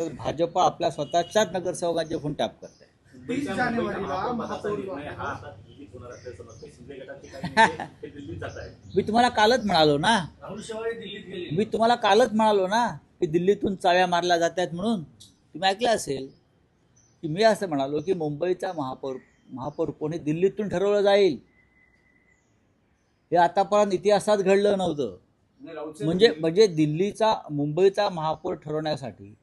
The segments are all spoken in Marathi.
तर भाजप आपल्या स्वतःच्याच नगरसेवकांचे फोन टॅप करते. 30 जानेवारीला मी तुम्हाला कालच म्हणालो ना, मी तुम्हाला कालच म्हणालो ना की दिल्लीतून चाव्या मारल्या जातात म्हणून. तुम्ही ऐकलं असेल की मी असं म्हणालो की मुंबईचा महापौर कोणी दिल्लीतून ठरवलं जाईल. हे आतापर्यंत इतिहासात घडलं नव्हतं. म्हणजे दिल्लीचा मुंबईचा महापौर ठरवण्यासाठी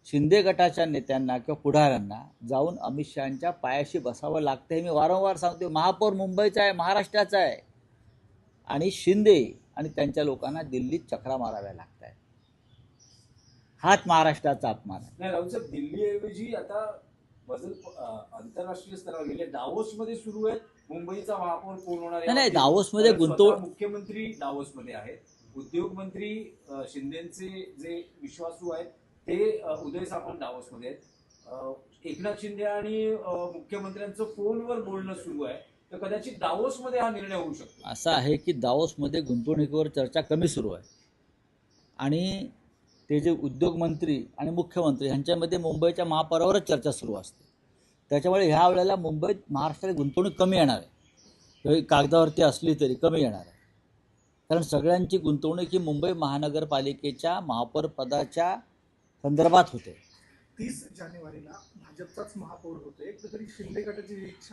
शिंदे गटाच्या नेत्यांना किंवा पुढाऱ्यांना जाऊन अमित शहांच्या पायाशी बसावं लागतं. हे मी वारंवार सांगतो. महापौर मुंबईचा आहे, महाराष्ट्राचा आहे, आणि शिंदे आणि त्यांच्या लोकांना दिल्लीत चक्रा माराव्या लागत आहेत. हाच महाराष्ट्राचा अपमान आहे. नाही राऊत, दिल्लीऐवजी आता बदल आंतरराष्ट्रीय स्तरावर गेले. दावोसमध्ये सुरू आहे. मुंबईचा महापौर कोण होणार? नाही, दावोसमध्ये मुख्यमंत्री दावोसमध्ये आहेत. उद्योग मंत्री शिंदेचे जे विश्वासू आहेत ते उदय सामंत दावोसमध्ये आहेत. एकनाथ शिंदे आणि मुख्यमंत्र्यांचं फोनवर बोलणं सुरू आहे. तर कदाचित दावोसमध्ये हा निर्णय होऊ शकतो. असं आहे की दावोसमध्ये गुंतवणुकीवर चर्चा कमी सुरू आहे, आणि ते जे उद्योग मंत्री आणि मुख्यमंत्री ह्यांच्यामध्ये मुंबईच्या महापौरावरच चर्चा सुरू असते. त्याच्यामुळे ह्या वेळेला मुंबईत महाराष्ट्रात गुंतवणूक कमी येणार आहे. कागदावरती असली तरी कमी येणार आहे, कारण सगळ्यांची गुंतवणूक ही मुंबई महानगरपालिकेच्या महापौर पदाच्या संदर्भात होते. 30 जानेवारीला भाजपचाच महापौर होते. एकतरी शिंदे गटाची इच्छा